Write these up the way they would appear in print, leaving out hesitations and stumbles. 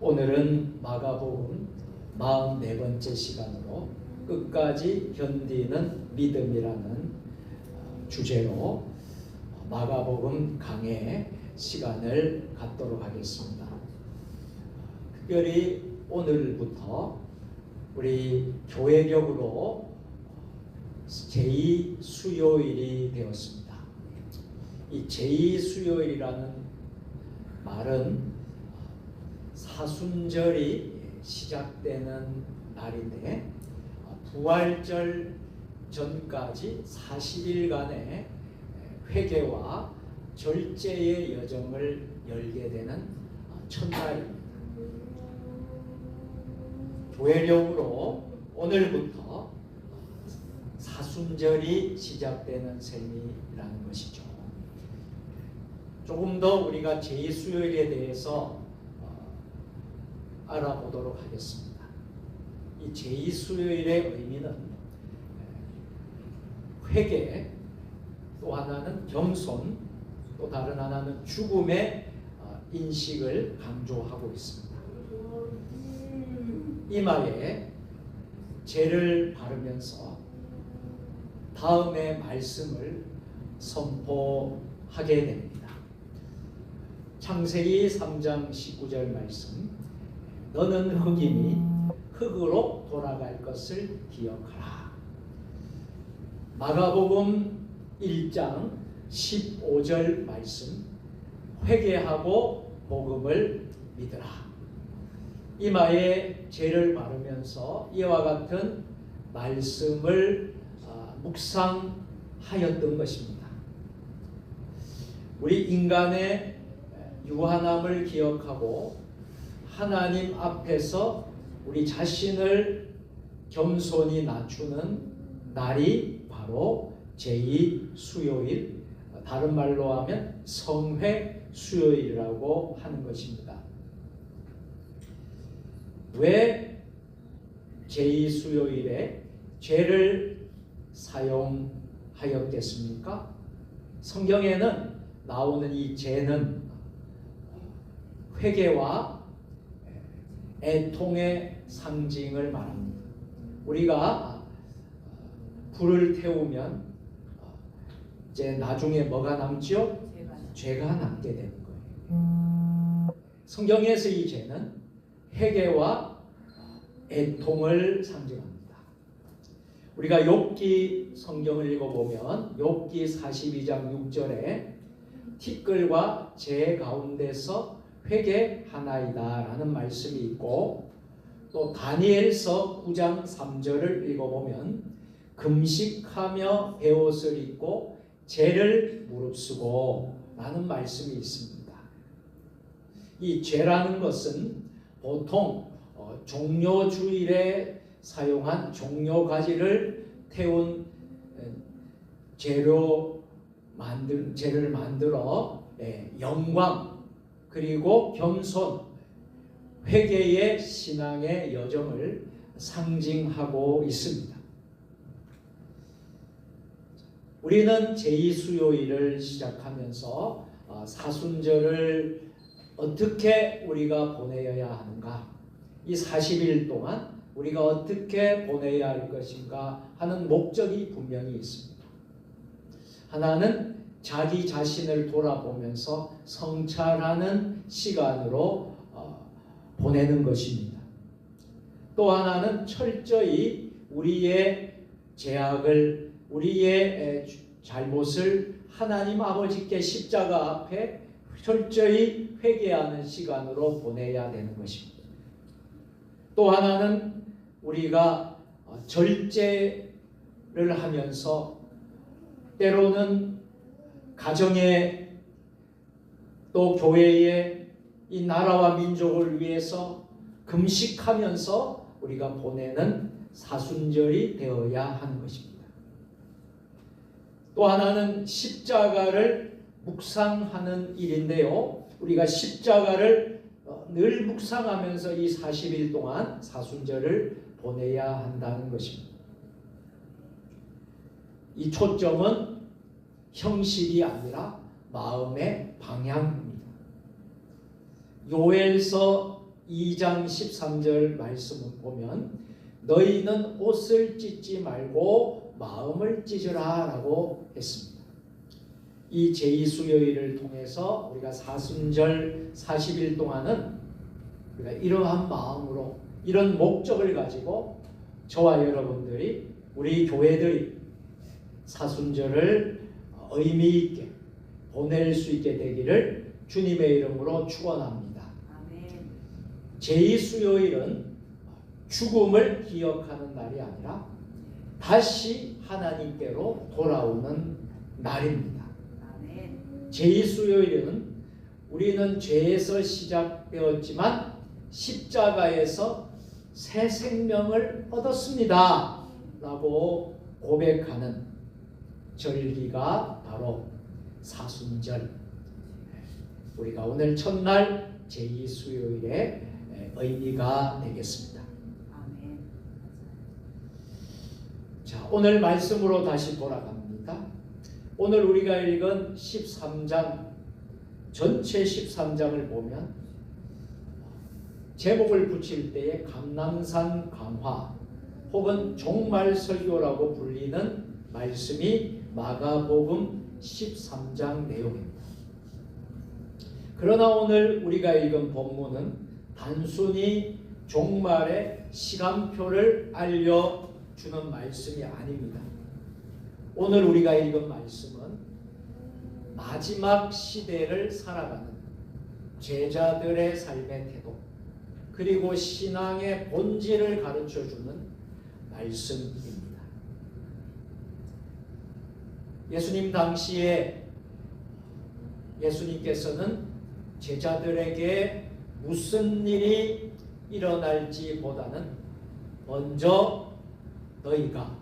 오늘은 마가복음 44번째 시간으로 끝까지 견디는 믿음이라는 주제로 마가복음 강해 시간을 갖도록 하겠습니다. 특별히 오늘부터 우리 교회력으로 제2수요일이 되었습니다. 이 제2수요일이라는 말은 사순절이 시작되는 날인데 부활절 전까지 40일간의 회개와 절제의 여정을 열게 되는 첫날입니다. 교회력으로 오늘부터 사순절이 시작되는 셈이라는 것이죠. 조금 더 우리가 제2수요일에 대해서 알아보도록 하겠습니다. 이 제2수요일의 의미는 회개, 또 하나는 겸손, 또 다른 하나는 죽음의 인식을 강조하고 있습니다. 이마에 죄를 바르면서 다음의 말씀을 선포하게 됩니다. 창세기 3장 19절 말씀, 너는 흙이니 흙으로 돌아갈 것을 기억하라. 마가복음 1장 15절 말씀, 회개하고 복음을 믿으라. 이마에 죄를 바르면서 이와 같은 말씀을 묵상하였던 것입니다. 우리 인간의 유한함을 기억하고 하나님 앞에서 우리 자신을 겸손히 낮추는 날이 바로 제2수요일, 다른 말로 하면 성회수요일이라고 하는 것입니다. 왜 제2수요일에 죄를 사용하였겠습니까? 성경에는 나오는 이 죄는 회개와 애통의 상징을 말합니다. 우리가 불을 태우면 이제 나중에 뭐가 남죠? 죄가 남게 되는 거예요. 성경에서 이 죄는 회개와 애통을 상징합니다. 우리가 욥기 성경을 읽어보면 욥기 42장 6절에 티끌과 재 가운데서 회개하나이다 라는 말씀이 있고, 또 다니엘서 9장 3절을 읽어보면 금식하며 베옷을 입고 죄를 무릅쓰고 라는 말씀이 있습니다. 이 죄라는 것은 보통 종료주일에 사용한 종료가지를 태운 재를 만들어 영광 그리고 겸손, 회개의 신앙의 여정을 상징하고 있습니다. 우리는 제2수요일을 시작하면서 사순절을 어떻게 우리가 보내야 하는가, 이 40일 동안 우리가 어떻게 보내야 할 것인가 하는 목적이 분명히 있습니다. 하나는 자기 자신을 돌아보면서 성찰하는 시간으로 보내는 것입니다. 또 하나는 철저히 우리의 죄악을, 우리의 잘못을 하나님 아버지께 십자가 앞에 철저히 회개하는 시간으로 보내야 되는 것입니다. 또 하나는 우리가 절제를 하면서 때로는 가정에 또 교회에 이 나라와 민족을 위해서 금식하면서 우리가 보내는 사순절이 되어야 하는 것입니다. 또 하나는 십자가를 묵상하는 일인데요, 우리가 십자가를 늘 묵상하면서 이 40일 동안 사순절을 보내야 한다는 것입니다. 이 초점은 형식이 아니라 마음의 방향입니다. 요엘서 2장 13절 말씀을 보면 너희는 옷을 찢지 말고 마음을 찢으라 라고 했습니다. 이 제2수요일을 통해서 우리가 사순절 40일 동안은 우리가 이러한 마음으로 이런 목적을 가지고 저와 여러분들이 우리 교회들이 사순절을 의미 있게 보낼 수 있게 되기를 주님의 이름으로 축원합니다. 제2수요일은 죽음을 기억하는 날이 아니라 다시 하나님께로 돌아오는 날입니다. 제2수요일은 우리는 죄에서 시작되었지만 십자가에서 새 생명을 얻었습니다 라고 고백하는 절기가 바로 사순절, 우리가 오늘 첫날 제2수요일의 의미가 되겠습니다. 자, 오늘 말씀으로 다시 돌아갑니다. 오늘 우리가 읽은 13장, 전체 13장을 보면 제목을 붙일 때에 감람산 강화 혹은 종말설교라고 불리는 말씀이 마가복음 13장 내용입니다. 그러나 오늘 우리가 읽은 본문은 단순히 종말의 시간표를 알려주는 말씀이 아닙니다. 오늘 우리가 읽은 말씀은 마지막 시대를 살아가는 제자들의 삶의 태도, 그리고 신앙의 본질을 가르쳐주는 말씀입니다. 예수님 당시에 예수님께서는 제자들에게 무슨 일이 일어날지 보다는 먼저 너희가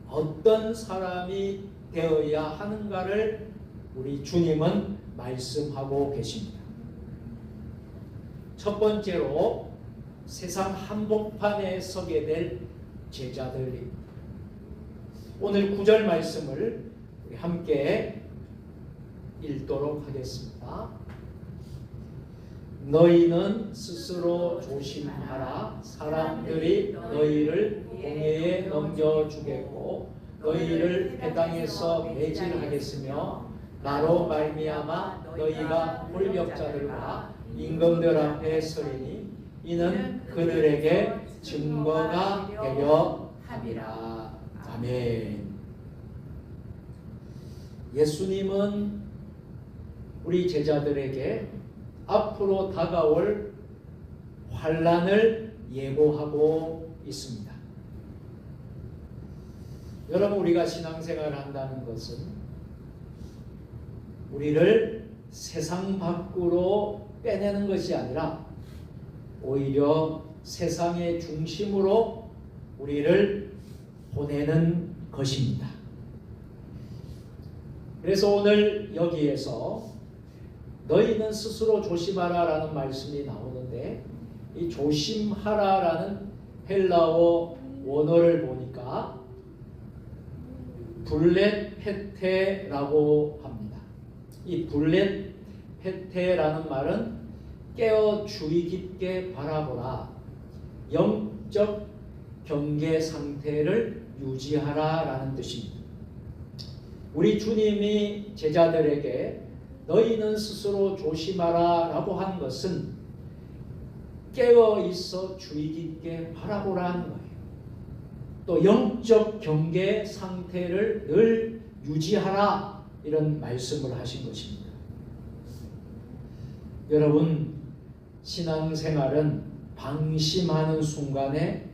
어떤 사람이 되어야 하는가를 우리 주님은 말씀하고 계십니다. 첫 번째로 세상 한복판에 서게 될 제자들입니다. 오늘 9절 말씀을 우리 함께 읽도록 하겠습니다. 너희는 스스로 조심하라. 사람들이 너희를 공회에 넘겨주겠고 너희를 회당에서 매질하겠으며 나로 말미암아 너희가 권력자들과 임금들 앞에 서리니 이는 그들에게 증거가 되려 함이라. 아멘. 예수님은 우리 제자들에게 앞으로 다가올 환난을 예고하고 있습니다. 여러분, 우리가 신앙생활을 한다는 것은 우리를 세상 밖으로 빼내는 것이 아니라 오히려 세상의 중심으로 우리를 보내는 것입니다. 그래서 오늘 여기에서 너희는 스스로 조심하라 라는 말씀이 나오는데, 이 조심하라 라는 헬라어 원어를 보니까 블렛 페테라고 합니다. 이 블렛 페테라는 말은 깨어 주의 깊게 바라보라, 영적 경계 상태를 유지하라 라는 뜻입니다. 우리 주님이 제자들에게 너희는 스스로 조심하라 라고 한 것은 깨어 있어 주의 깊게 바라보라 하는 거예요. 또 영적 경계 상태를 늘 유지하라, 이런 말씀을 하신 것입니다. 여러분, 신앙생활은 방심하는 순간에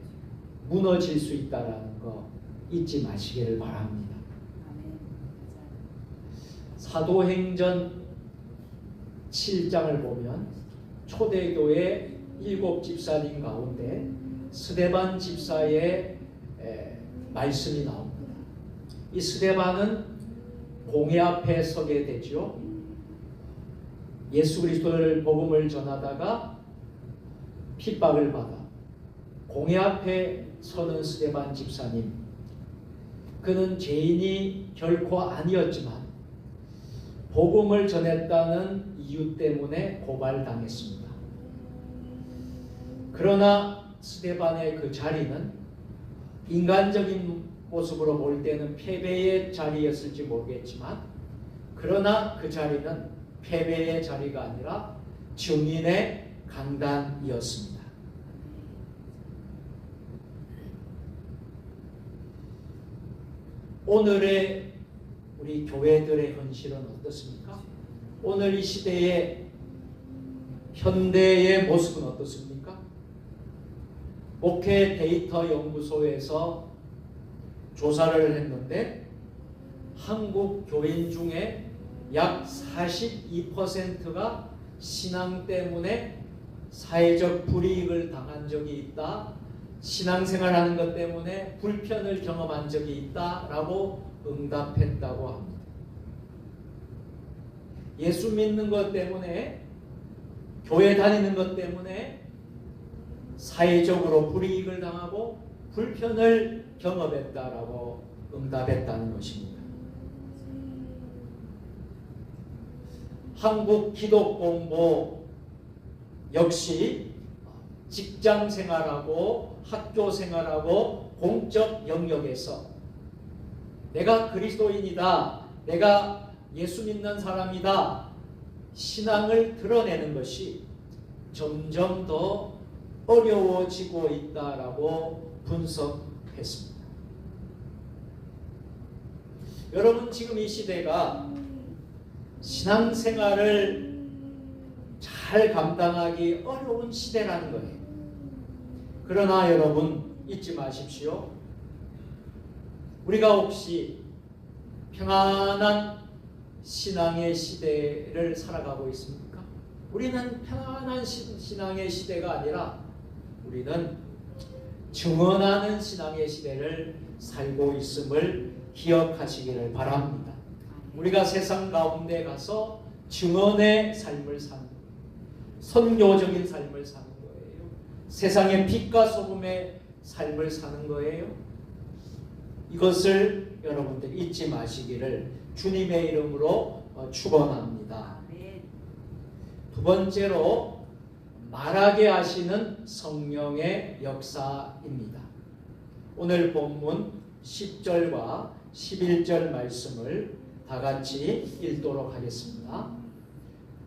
무너질 수 있다는 거 잊지 마시기를 바랍니다. 사도행전 7장을 보면 초대교회 7 집사님 가운데 스데반 집사의 말씀이 나옵니다. 이 스데반은 공회 앞에 서게 되죠. 예수 그리스도를 복음을 전하다가 핍박을 받아 공회 앞에 서는 스데반 집사님, 그는 죄인이 결코 아니었지만 복음을 전했다는 이유 때문에 고발당했습니다. 그러나 스데반의 그 자리는 인간적인 모습으로 볼 때는 패배의 자리였을지 모르겠지만, 그러나 그 자리는 패배의 자리가 아니라 증인의 강단이었습니다. 오늘의 우리 교회들의 현실은 어떻습니까? 오늘 이 시대의 현대의 모습은 어떻습니까? 목회 데이터 연구소에서 조사를 했는데 한국 교인 중에 약 42%가 신앙 때문에 사회적 불이익을 당한 적이 있다, 신앙생활하는 것 때문에 불편을 경험한 적이 있다라고 응답했다고 합니다. 예수 믿는 것 때문에, 교회 다니는 것 때문에 사회적으로 불이익을 당하고 불편을 경험했다라고 응답했다는 것입니다. 한국 기독공보 역시 직장 생활하고 학교 생활하고 공적 영역에서 내가 그리스도인이다, 내가 예수 믿는 사람이다, 신앙을 드러내는 것이 점점 더 어려워지고 있다라고 분석했습니다. 여러분, 지금 이 시대가 신앙생활을 잘 감당하기 어려운 시대라는 거예요. 그러나 여러분, 잊지 마십시오. 우리가 혹시 평안한 신앙의 시대를 살아가고 있습니까? 우리는 평안한 신앙의 시대가 아니라 우리는 증언하는 신앙의 시대를 살고 있음을 기억하시기를 바랍니다. 우리가 세상 가운데 가서 증언의 삶을 사는 거예요. 선교적인 삶을 사는 거예요. 세상의 빛과 소금의 삶을 사는 거예요. 이것을 여러분들 잊지 마시기를 주님의 이름으로 축원합니다. 두 번째로, 말하게 하시는 성령의 역사입니다. 오늘 본문 10절과 11절 말씀을 다 같이 읽도록 하겠습니다.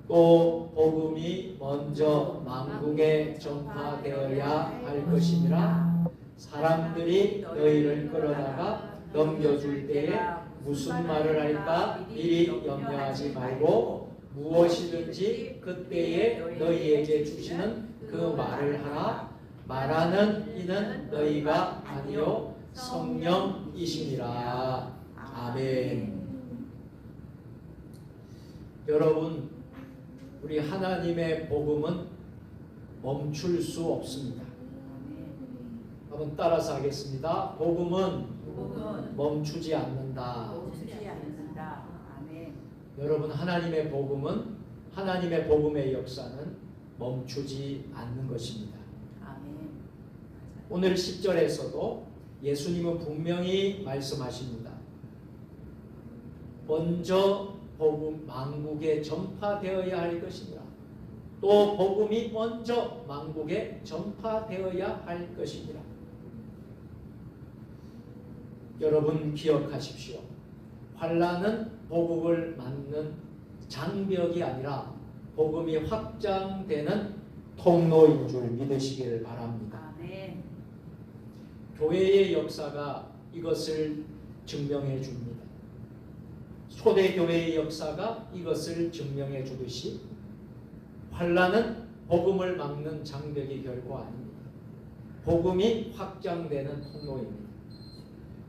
또 복음이 먼저 만국에 전파되어야 할 것이니라. 사람들이 너희를 끌어다가 넘겨줄 때에 무슨 말을 할까 미리 염려하지 말고 무엇이든지 그때에 너희에게 주시는 그 말을 하라. 말하는 이는 너희가 아니요 성령이시니라. 아멘. 여러분, 우리 하나님의 복음은 멈출 수 없습니다. 한번 따라서 하겠습니다. 복음은 멈추지 않는다. 아멘. 여러분, 하나님의 복음은, 하나님의 복음의 역사는 멈추지 않는 것입니다. 아멘. 오늘 10절에서도 예수님은 분명히 말씀하십니다. 먼저 복음 만국에 전파되어야 할 것이니라. 또 복음이 먼저 만국에 전파되어야 할 것이니라. 여러분, 기억하십시오. 환난은 복음을 막는 장벽이 아니라 복음이 확장되는 통로인 줄 믿으시기를 바랍니다. 아멘. 교회의 역사가 이것을 증명해 줍니다. 초대교회의 역사가 이것을 증명해 주듯이 환난은 복음을 막는 장벽이 결코 아닙니다. 복음이 확장되는 통로입니다.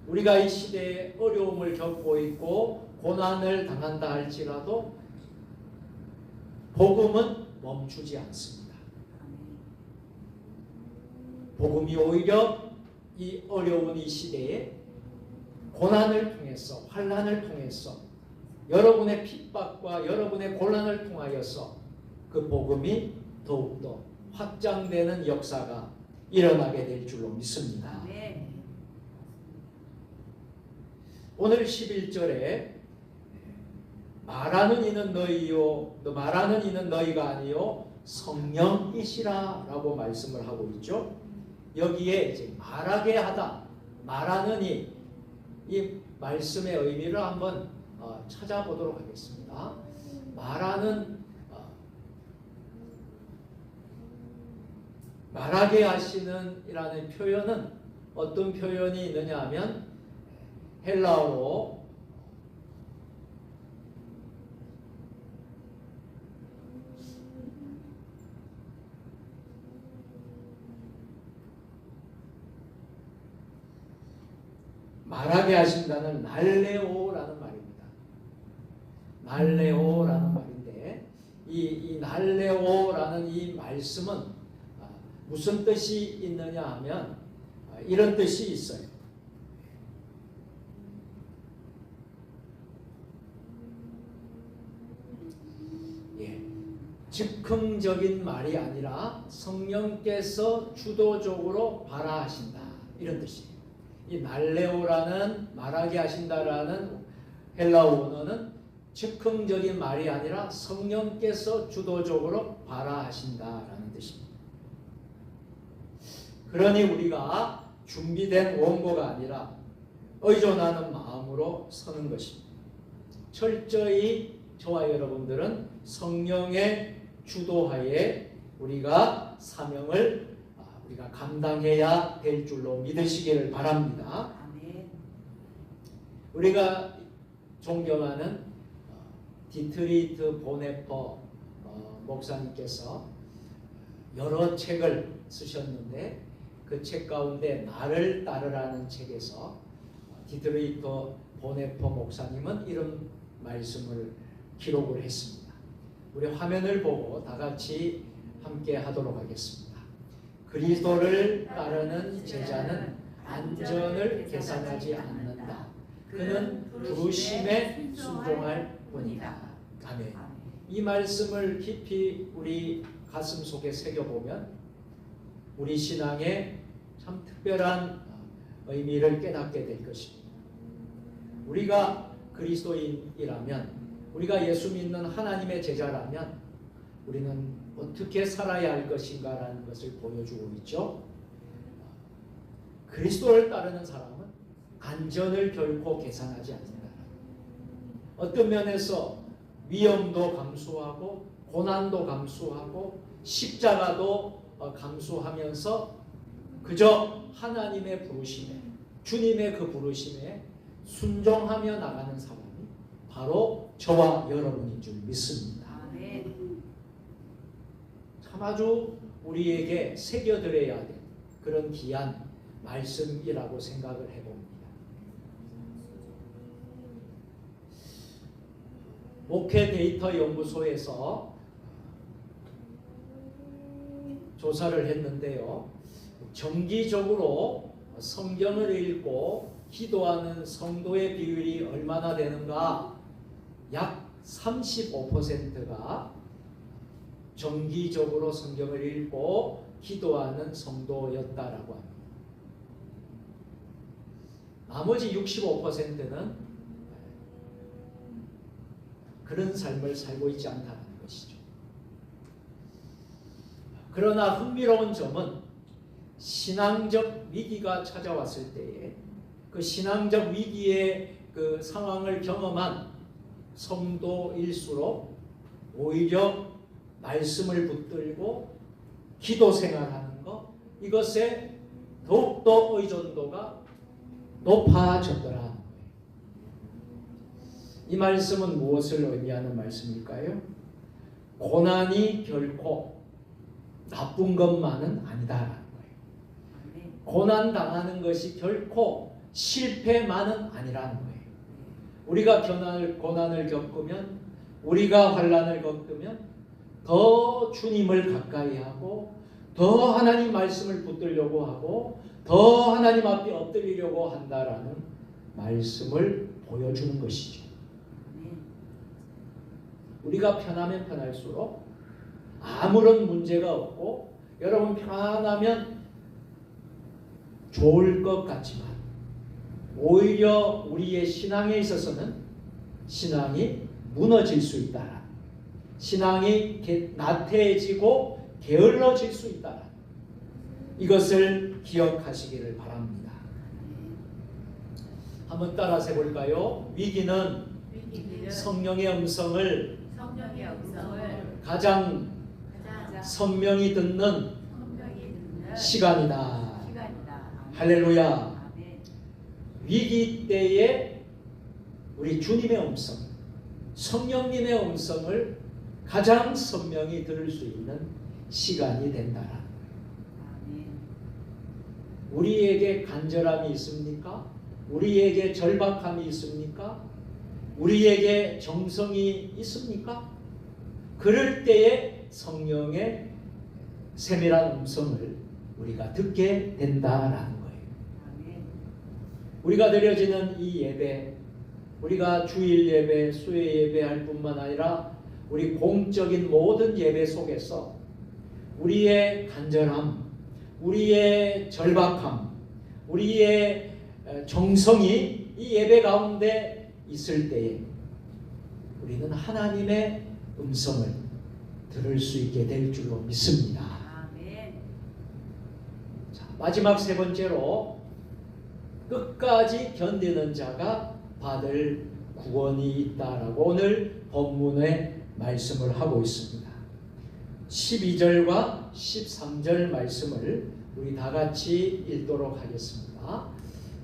우리가 이 시대에 어려움을 겪고 있고 고난을 당한다 할지라도 복음은 멈추지 않습니다. 복음이 오히려 이 어려운 이 시대에 고난을 통해서, 환난을 통해서, 여러분의 핍박과 여러분의 곤란을 통하여서 그 복음이 더욱더 확장되는 역사가 일어나게 될 줄로 믿습니다. 네. 오늘 11절에 말하는 이는 너희요, 말하는 이는 너희가 아니요 성령이시라라고 말씀을 하고 있죠. 여기에 이제 말하게 하다, 말하는 이 말씀의 의미를 한번 찾아보도록 하겠습니다. 말하게 하시는 이라는 표현은 어떤 표현이 있느냐 하면 헬라어로 말하게 하신다는 날레오라는 말입니다. 날레오라는 말인데 이 날레오라는 이 말씀은 무슨 뜻이 있느냐 하면 이런 뜻이 있어요. 즉흥적인 말이 아니라 성령께서 주도적으로 발화하신다, 이런 뜻이에요. 이 날레오라는 말하게 하신다라는 헬라어 원어는 즉흥적인 말이 아니라 성령께서 주도적으로 발화하신다라는 뜻입니다. 그러니 우리가 준비된 원고가 아니라 의존하는 마음으로 서는 것입니다. 철저히 저와 여러분들은 성령의 주도하에 우리가 사명을 우리가 감당해야 될 줄로 믿으시기를 바랍니다. 우리가 존경하는 디트리트 보네퍼 목사님께서 여러 책을 쓰셨는데 그 책 가운데 나를 따르라는 책에서 디트리트 보네퍼 목사님은 이런 말씀을 기록을 했습니다. 우리 화면을 보고 다 같이 함께 하도록 하겠습니다. 그리스도를 따르는 제자는 안전을 계산하지 않는다. 그는 부르심에 순종할 뿐이다. 아멘. 이 말씀을 깊이 우리 가슴 속에 새겨보면 우리 신앙에 참 특별한 의미를 깨닫게 될 것입니다. 우리가 그리스도인이라면, 우리가 예수 믿는 하나님의 제자라면 우리는 어떻게 살아야 할 것인가라는 것을 보여주고 있죠. 그리스도를 따르는 사람은 안전을 결코 계산하지 않는다. 어떤 면에서 위험도 감수하고 고난도 감수하고 십자가도 감수하면서 그저 하나님의 부르심에, 주님의 그 부르심에 순종하며 나가는 사람이 바로 저와 여러분인 줄 믿습니다. 참 아주 우리에게 새겨드려야 될 그런 귀한 말씀이라고 생각을 해봅니다. 목회 데이터 연구소에서 조사를 했는데요. 정기적으로 성경을 읽고 기도하는 성도의 비율이 얼마나 되는가? 약 35%가 정기적으로 성경을 읽고 기도하는 성도였다라고 합니다. 나머지 65%는 그런 삶을 살고 있지 않다는 것이죠. 그러나 흥미로운 점은 신앙적 위기가 찾아왔을 때에 그 신앙적 위기의 그 상황을 경험한 성도일수록 오히려 말씀을 붙들고 기도 생활하는 것, 이것에 더욱더 의존도가 높아졌더라. 이 말씀은 무엇을 의미하는 말씀일까요? 고난이 결코 나쁜 것만은 아니다라는 거예요. 고난 당하는 것이 결코 실패만은 아니라는 거예요. 우리가 고난을 겪으면, 우리가 환난을 겪으면 더 주님을 가까이 하고 더 하나님 말씀을 붙들려고 하고 더 하나님 앞에 엎드리려고 한다라는 말씀을 보여주는 것이죠. 우리가 편하면 편할수록 아무런 문제가 없고 여러분 편하면 좋을 것 같지만 오히려 우리의 신앙에 있어서는 신앙이 무너질 수 있다. 신앙이 나태해지고 게을러질 수 있다. 이것을 기억하시기를 바랍니다. 한번 따라서 해볼까요? 위기는 성령의 음성을 가장 선명히 듣는 시간이다. 할렐루야. 위기 때에 우리 주님의 음성, 성령님의 음성을 가장 선명히 들을 수 있는 시간이 된다. 우리에게 간절함이 있습니까? 우리에게 절박함이 있습니까? 우리에게 정성이 있습니까? 그럴 때에 성령의 세밀한 음성을 우리가 듣게 된다라는 거예요. 우리가 드려지는 이 예배, 우리가 주일 예배, 수요 예배 할 뿐만 아니라 우리 공적인 모든 예배 속에서 우리의 간절함, 우리의 절박함, 우리의 정성이 이 예배 가운데 있을 때에 우리는 하나님의 음성을 들을 수 있게 될 줄로 믿습니다. 자, 마지막 세 번째로 끝까지 견디는 자가 받을 구원이 있다라고 오늘 본문에 말씀을 하고 있습니다. 12절과 13절 말씀을 우리 다 같이 읽도록 하겠습니다.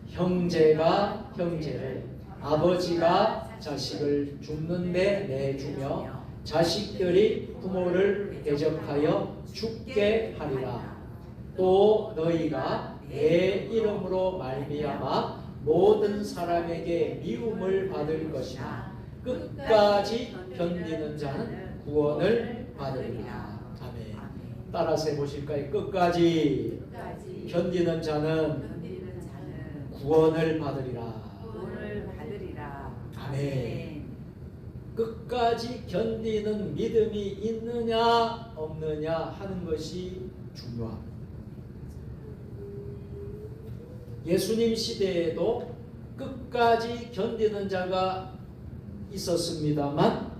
형제가 형제를, 아버지가 자식을 죽는데 내주며 자식들이 부모를 대적하여 죽게 하리라. 또 너희가 내 이름으로 말미암아 모든 사람에게 미움을 받을 것이나 끝까지 견디는 자는 구원을 받으리라. 아멘. 따라서 해보실까요? 끝까지 견디는 자는 구원을 받으리라. 아멘. 끝까지 견디는 믿음이 있느냐 없느냐 하는 것이 중요합니다. 예수님 시대에도 끝까지 견디는 자가 있었습니다만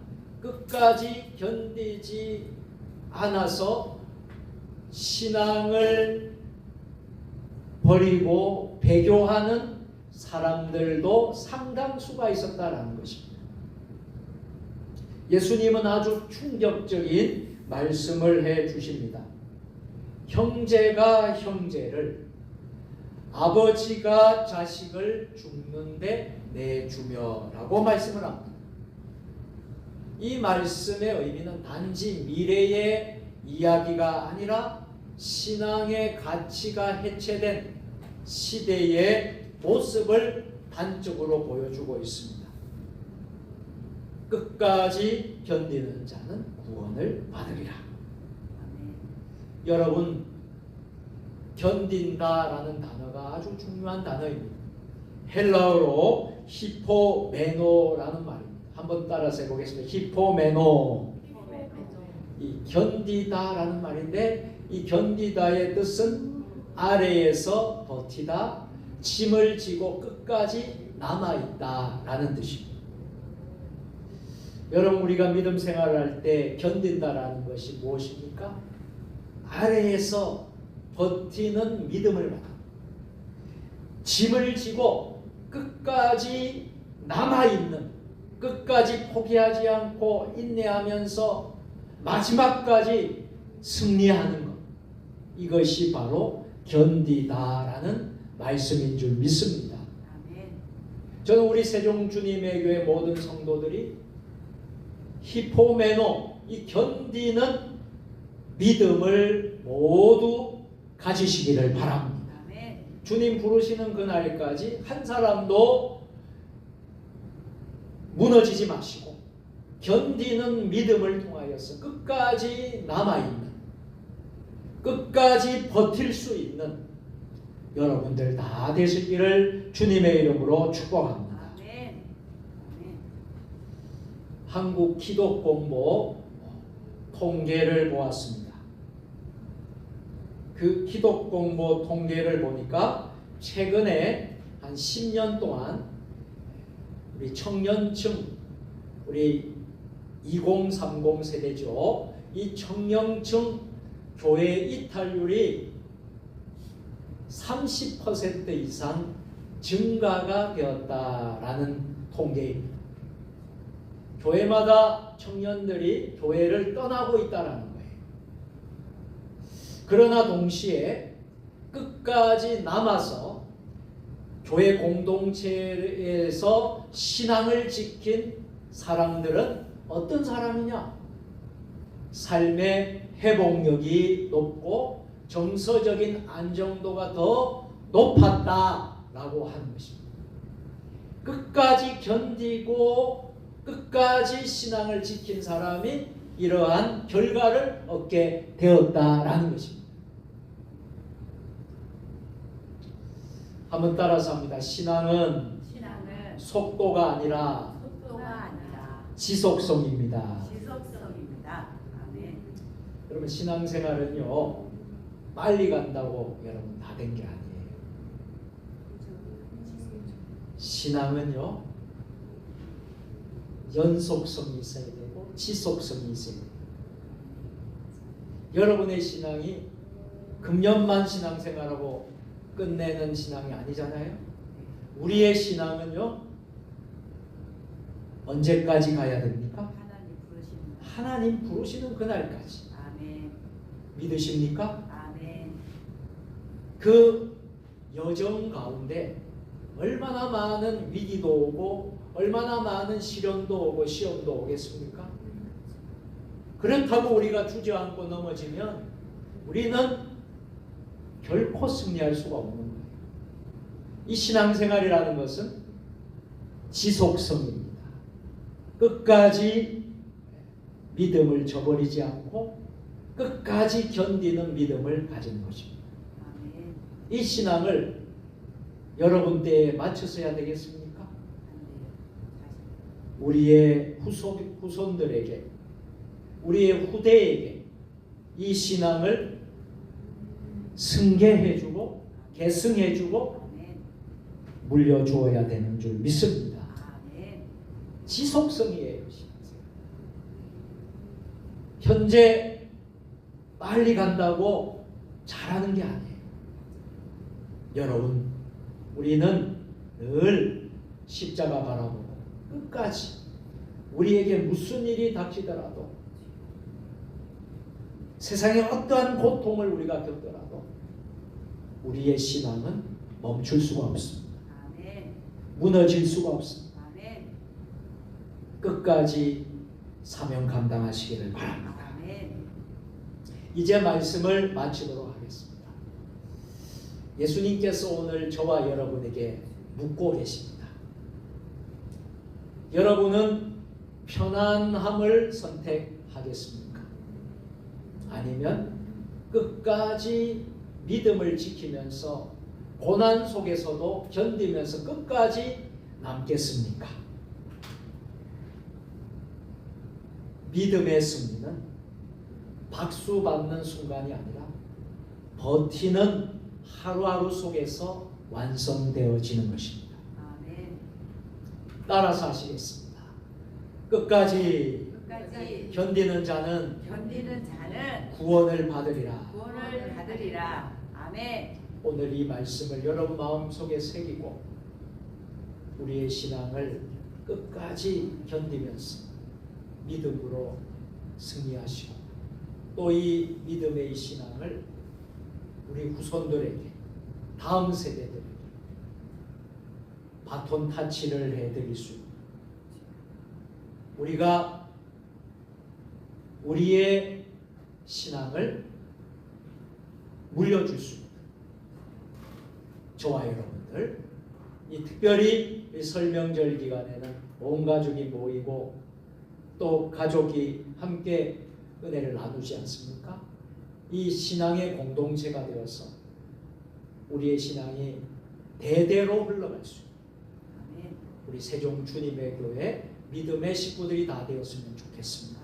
끝까지 견디지 않아서 신앙을 버리고 배교하는 사람들도 상당수가 있었다라는 것입니다. 예수님은 아주 충격적인 말씀을 해 주십니다. 형제가 형제를, 아버지가 자식을 죽는데 내주며 라고 말씀을 합니다. 이 말씀의 의미는 단지 미래의 이야기가 아니라 신앙의 가치가 해체된 시대의 모습을 단적으로 보여주고 있습니다. 끝까지 견디는 자는 구원을 받으리라. 여러분, 견딘다라는 단어가 아주 중요한 단어입니다. 헬라어로 히포메노라는 말입니다. 한번 따라서 해보겠습니다. 히포메노. 이 견디다라는 말인데 이 견디다의 뜻은 아래에서 버티다, 짐을 지고 끝까지 남아있다라는 뜻입니다. 여러분, 우리가 믿음 생활을 할 때 견딘다라는 것이 무엇입니까? 아래에서 버티는 믿음을 말합니다. 짐을 지고 끝까지 남아있는, 끝까지 포기하지 않고 인내하면서 마지막까지 승리하는 것, 이것이 바로 견디다라는 말씀인 줄 믿습니다. 저는 우리 세종주님의 교회 모든 성도들이 히포메노, 이 견디는 믿음을 모두 가지시기를 바랍니다. 주님 부르시는 그날까지 한 사람도 무너지지 마시고 견디는 믿음을 통하여서 끝까지 남아있는, 끝까지 버틸 수 있는 여러분들 다 되시기를 주님의 이름으로 축복합니다. 한국 기독공보 통계를 보았습니다. 그 기독공보 통계를 보니까 최근에 한 10년 동안 우리 청년층, 우리 2030 세대죠. 이 청년층 교회 이탈률이 30% 이상 증가가 되었다라는 통계입니다. 교회마다 청년들이 교회를 떠나고 있다라는 거예요. 그러나 동시에 끝까지 남아서 교회 공동체에서 신앙을 지킨 사람들은 어떤 사람이냐? 삶의 회복력이 높고 정서적인 안정도가 더 높았다라고 하는 것입니다. 끝까지 견디고 끝까지 신앙을 지킨 사람이 이러한 결과를 얻게 되었다라는 것입니다. 한번 따라서 합니다. 신앙은 속도가 아니라 지속성입니다. 여러분 신앙생활은요 빨리 간다고 여러분 다 된 게 아니에요. 신앙은요 연속성이 있어야 되고 지속성이 있어야 돼요. 여러분의 신앙이 금년만 신앙생활하고 끝내는 신앙이 아니잖아요. 우리의 신앙은요 언제까지 가야 됩니까? 하나님 부르시는 그날까지. 아멘. 믿으십니까? 아멘. 그 여정 가운데 얼마나 많은 위기도 오고 얼마나 많은 시련도 오고 시험도 오겠습니까? 그렇다고 우리가 주저앉고 넘어지면 우리는 결코 승리할 수가 없는 거예요. 이 신앙생활이라는 것은 지속성입니다. 끝까지 믿음을 저버리지 않고 끝까지 견디는 믿음을 가진 것입니다. 아멘. 이 신앙을 여러분 때에 맞춰서 해야 되겠습니까? 우리의 후손들에게 우리의 후대에게 이 신앙을 승계해주고 계승해주고 물려주어야 되는 줄 믿습니다. 지속성이에요. 현재 빨리 간다고 잘하는 게 아니에요. 여러분 우리는 늘 십자가 바라보고 끝까지 우리에게 무슨 일이 닥치더라도 세상에 어떠한 고통을 우리가 겪더라도 우리의 신앙은 멈출 수가 없습니다. 아멘. 무너질 수가 없습니다. 아멘. 끝까지 사명 감당하시기를 바랍니다. 아멘. 이제 말씀을 마치도록 하겠습니다. 예수님께서 오늘 저와 여러분에게 묻고 계십니다. 여러분은 편안함을 선택하겠습니까? 아니면 끝까지 믿음을 지키면서 고난 속에서도 견디면서 끝까지 남겠습니까? 믿음의 승리는 박수 받는 순간이 아니라 버티는 하루하루 속에서 완성되어지는 것입니다. 아멘. 따라서 하시겠습니다. 끝까지 견디는 자는 구원을 받으리라. 구원을 받으리라. 아멘. 오늘 이 말씀을 여러분 마음속에 새기고 우리의 신앙을 끝까지 견디면서 믿음으로 승리하시고 또 이 믿음의 신앙을 우리 후손들에게 다음 세대들에게 바톤 타치를 해드릴 수 있는 우리가 우리의 신앙을 물려줄 수 있는 저와 여러분들 이 특별히 이 설명절 기간에는 온 가족이 모이고 또 가족이 함께 은혜를 나누지 않습니까? 이 신앙의 공동체가 되어서 우리의 신앙이 대대로 흘러갈 수 있는 우리 세종 주님의 교회 믿음의 식구들이 다 되었으면 좋겠습니다.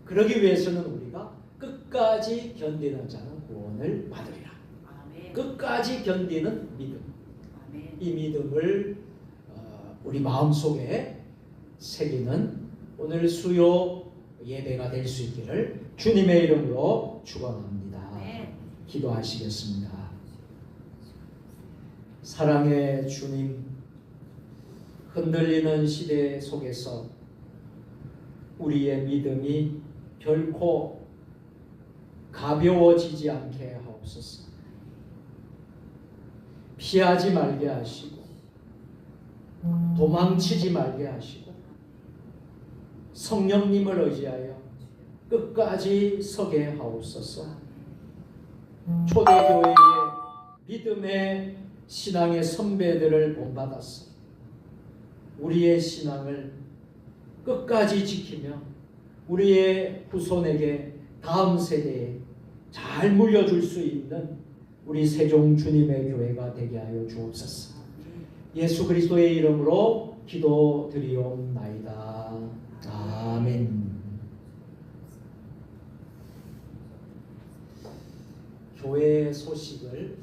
그러기 위해서는 우리가 끝까지 견디는 자는 구원을 받으리라. 끝까지 견디는 믿음. 이 믿음을 우리 마음속에 새기는 오늘 수요 예배가 될 수 있기를 주님의 이름으로 축원합니다. 아멘. 기도하시겠습니다. 사랑의 주님, 흔들리는 시대 속에서 우리의 믿음이 결코 가벼워지지 않게 하옵소서. 피하지 말게 하시고 도망치지 말게 하시고 성령님을 의지하여 끝까지 서게 하옵소서. 초대교회의 믿음의 신앙의 선배들을 본받았어. 우리의 신앙을 끝까지 지키며 우리의 후손에게 다음 세대에 잘 물려줄 수 있는 우리 세종 주님의 교회가 되게 하여 주옵소서. 예수 그리스도의 이름으로 기도드리옵나이다. 아멘. 교회 소식을